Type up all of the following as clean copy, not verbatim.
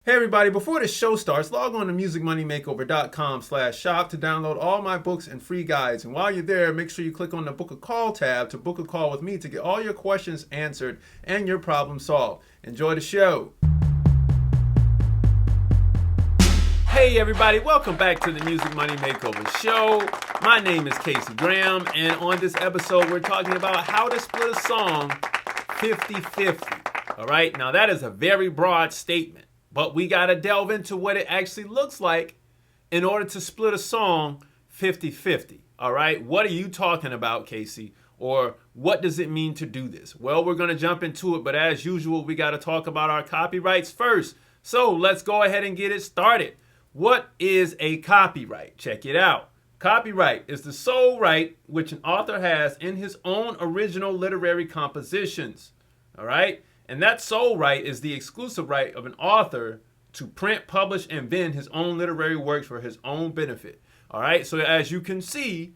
Hey everybody, before the show starts, log on to musicmoneymakeover.com/shop to download all my books and free guides. And while you're there, make sure you click on the Book a Call tab to book a call with me to get all your questions answered and your problem solved. Enjoy the show. Hey everybody, welcome back to the Music Money Makeover Show. My name is Casey Graham, and on this episode, we're talking about how to split a song 50-50. All right, now that is a very broad statement. But we got to delve into what it actually looks like in order to split a song 50-50. All right? What are you talking about, Casey? Or what does it mean to do this? Well, we're going to jump into it, but as usual, we got to talk about our copyrights first. So let's go ahead and get it started. What is a copyright? Check it out. Copyright is the sole right which an author has in his own original literary compositions. All right? And that sole right is the exclusive right of an author to print, publish, and vend his own literary works for his own benefit. All right, so as you can see,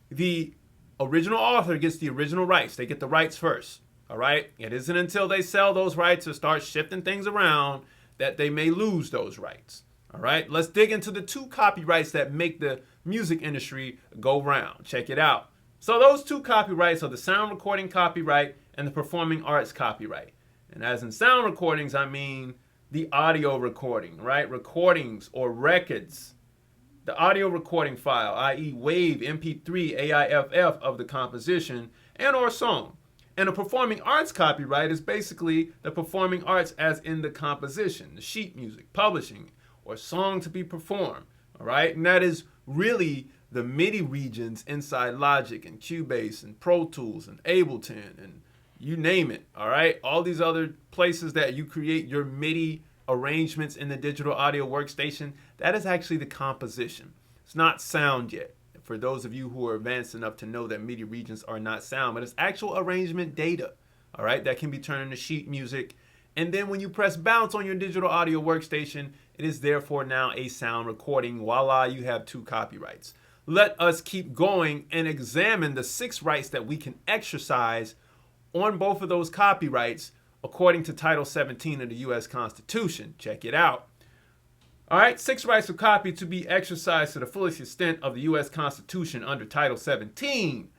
the original author gets the original rights. They get the rights first. All right, it isn't until they sell those rights or start shifting things around that they may lose those rights. All right, let's dig into the two copyrights that make the music industry go round. Check it out. So those two copyrights are the sound recording copyright and the performing arts copyright. And as in sound recordings, I mean the audio recording, right? Recordings or records. The audio recording file, i.e. WAV, MP3, AIFF of the composition and or song. And the performing arts copyright is basically the performing arts as in the composition, the sheet music, publishing, or song to be performed, all right? And that is really the MIDI regions inside Logic and Cubase and Pro Tools and Ableton and you name it, all right? All these other places that you create your MIDI arrangements in the digital audio workstation, that is actually the composition. It's not sound yet. For those of you who are advanced enough to know that MIDI regions are not sound, but it's actual arrangement data, all right? That can be turned into sheet music. And then when you press bounce on your digital audio workstation, it is therefore now a sound recording. Voila, you have two copyrights. Let us keep going and examine the 6 rights that we can exercise on both of those copyrights according to Title 17 of the U.S. Constitution. Check it out. All right, 6 rights of copy to be exercised to the fullest extent of the U.S. Constitution under Title 17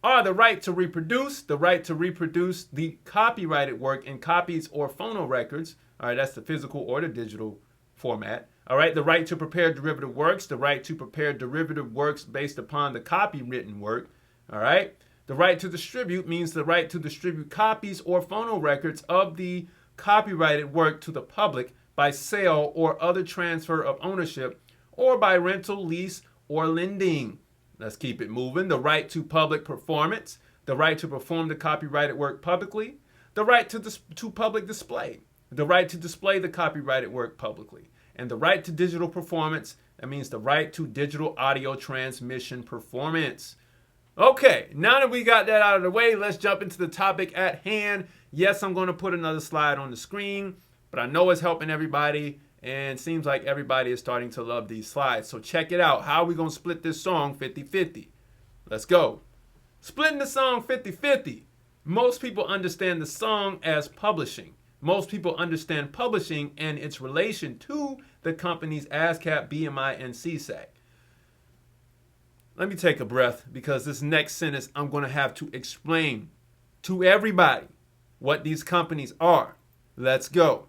are the right to reproduce the copyrighted work in copies or phonorecords. All right, that's the physical or the digital format. All right, the right to prepare derivative works, the right to prepare derivative works based upon the copywritten work. All right. The right to distribute means the right to distribute copies or phonorecords of the copyrighted work to the public by sale or other transfer of ownership or by rental, lease, or lending. Let's keep it moving. The right to public performance, the right to perform the copyrighted work publicly, the right to public display, the right to display the copyrighted work publicly, and the right to digital performance. That means the right to digital audio transmission performance. Okay, now that we got that out of the way, let's jump into the topic at hand. Yes, I'm going to put another slide on the screen, but I know it's helping everybody, and it seems like everybody is starting to love these slides. So check it out. How are we going to split this song 50-50? Let's go. Splitting the song 50-50. Most people understand the song as publishing. Most people understand publishing and its relation to the companies ASCAP, BMI, and CSAC. Let me take a breath because this next sentence I'm going to have to explain to everybody what these companies are. Let's go.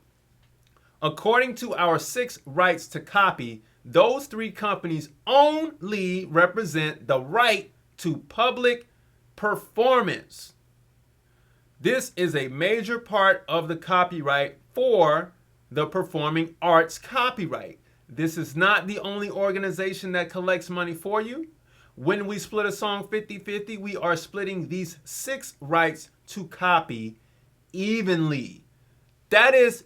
According to our 6 rights to copy, those 3 companies only represent the right to public performance. This is a major part of the copyright for the performing arts copyright. This is not the only organization that collects money for you. When we split a song 50-50, we are splitting these 6 rights to copy evenly. That is,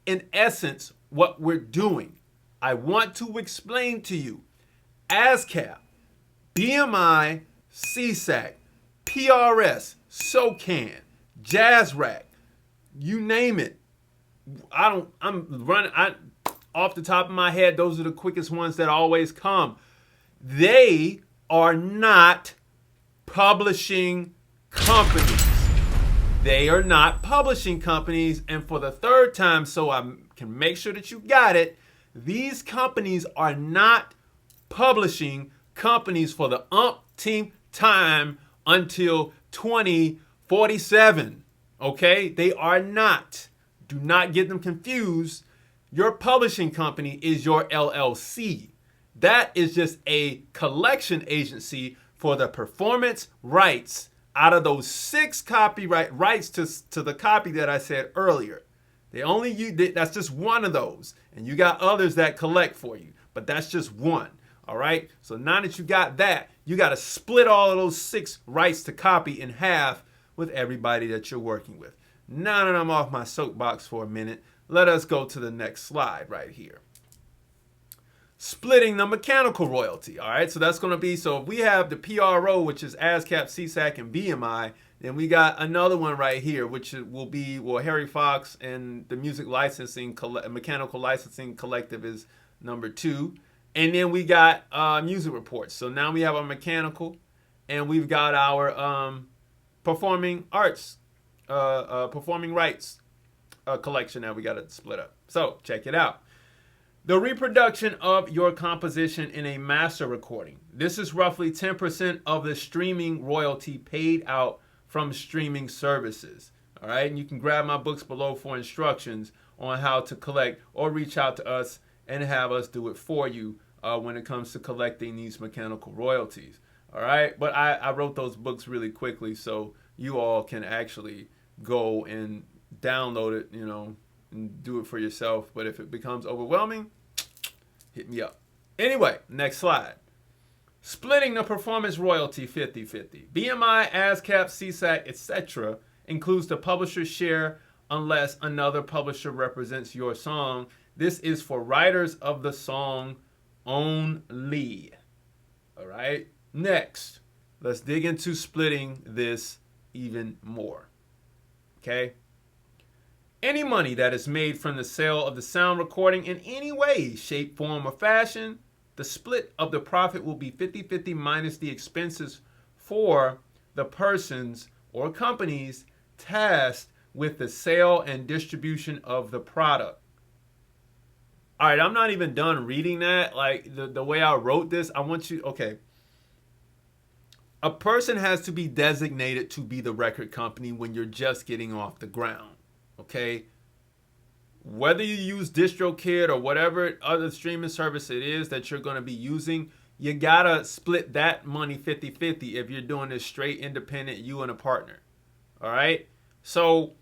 in essence, what we're doing. I want to explain to you. ASCAP, BMI, CSAC, PRS, SOCAN, JazzRack, you name it. Off the top of my head, those are the quickest ones that always come. They are not publishing companies. They are not publishing companies. And for the third time, so I can make sure that you got it. These companies are not publishing companies for the umpteenth time until 2047. Okay? They are not. Do not get them confused. Your publishing company is your LLC. That is just a collection agency for the performance rights out of those 6 copyright rights to the copy that I said earlier. That's just one of those. And you got others that collect for you, but that's just one. All right. So now that you got that, you got to split all of those 6 rights to copy in half with everybody that you're working with. Now that I'm off my soapbox for a minute, let us go to the next slide right here. Splitting the mechanical royalty. All right. So that's going to be, so if we have the PRO, which is ASCAP, CSAC, and BMI, then we got another one right here, which will be, well, Harry Fox and the music licensing, mechanical licensing collective is number 2. And then we got music reports. So now we have our mechanical, and we've got our performing arts, performing rights collection that we got to split up. So check it out. The reproduction of your composition in a master recording. This is roughly 10% of the streaming royalty paid out from streaming services. All right, and you can grab my books below for instructions on how to collect, or reach out to us and have us do it for you when it comes to collecting these mechanical royalties. All right, but I wrote those books really quickly so you all can actually go and download it, and do it for yourself. But if it becomes overwhelming, hit me up. Anyway, next slide. Splitting the performance royalty 50-50. BMI, ASCAP, CSAC, etc. includes the publisher's share unless another publisher represents your song. This is for writers of the song only. All right. Next, let's dig into splitting this even more. Okay. Any money that is made from the sale of the sound recording in any way, shape, form, or fashion, the split of the profit will be 50-50 minus the expenses for the persons or companies tasked with the sale and distribution of the product. All right, I'm not even done reading that. Like the way I wrote this, I want you, okay. A person has to be designated to be the record company when you're just getting off the ground, okay? Whether you use DistroKid or whatever other streaming service it is that you're going to be using, you got to split that money 50-50 if you're doing this straight independent, you and a partner, all right? So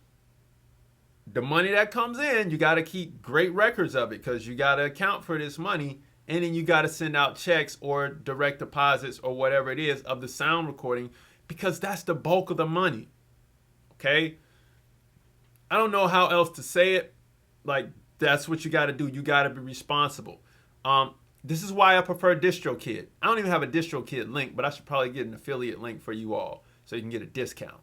the money that comes in, you got to keep great records of it because you got to account for this money, and then you got to send out checks or direct deposits or whatever it is of the sound recording because that's the bulk of the money, okay? I don't know how else to say it. Like, that's what you got to do. You got to be responsible. This is why I prefer DistroKid. I don't even have a DistroKid link, but I should probably get an affiliate link for you all so you can get a discount.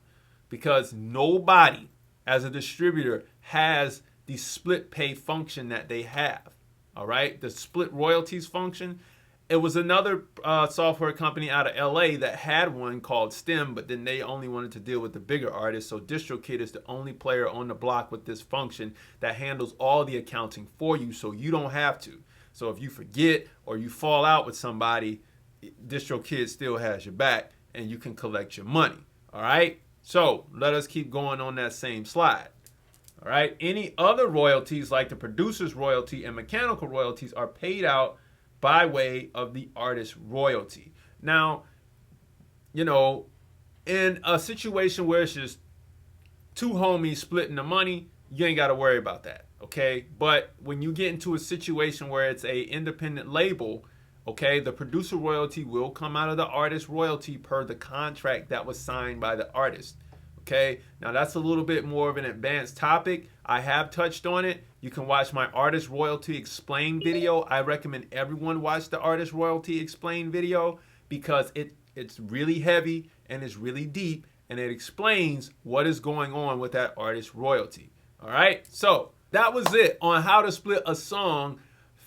Because nobody, as a distributor, has the split pay function that they have. All right? The split royalties function. It was another software company out of LA that had one called STEM, but then they only wanted to deal with the bigger artists. So DistroKid is the only player on the block with this function that handles all the accounting for you, so you don't have to. So if you forget or you fall out with somebody, DistroKid still has your back and you can collect your money. All right? So let us keep going on that same slide. All right? Any other royalties like the producer's royalty and mechanical royalties are paid out by way of the artist royalty. Now, in a situation where it's just 2 homies splitting the money, you ain't got to worry about that, okay? But when you get into a situation where it's a independent label, okay, the producer royalty will come out of the artist royalty per the contract that was signed by the artist. Okay, now that's a little bit more of an advanced topic. I have touched on it. You can watch my Artist Royalty Explained video. I recommend everyone watch the Artist Royalty Explained video because it's really heavy and it's really deep and it explains what is going on with that artist royalty. All right, so that was it on how to split a song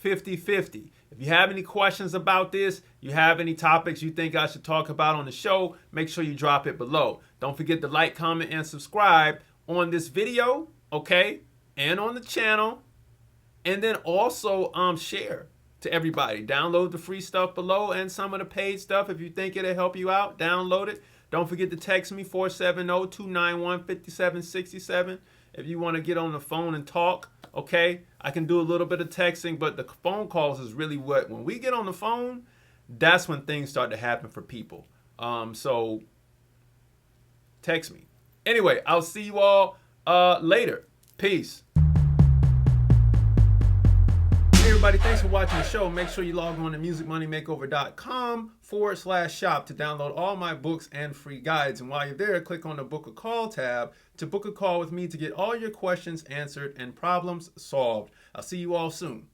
50-50. If you have any questions about this, you have any topics you think I should talk about on the show, make sure you drop it below. Don't forget to like, comment, and subscribe on this video, okay, and on the channel. And then also share to everybody. Download the free stuff below and some of the paid stuff. If you think it'll help you out, download it. Don't forget to text me, 470-291-5767. If you want to get on the phone and talk, okay? I can do a little bit of texting, but the phone calls is really what, when we get on the phone, that's when things start to happen for people. So text me. Anyway, I'll see you all later. Peace. Hey everybody, thanks for watching the show. Make sure you log on to musicmoneymakeover.com/shop to download all my books and free guides. And while you're there, click on the Book a Call tab to book a call with me to get all your questions answered and problems solved. I'll see you all soon.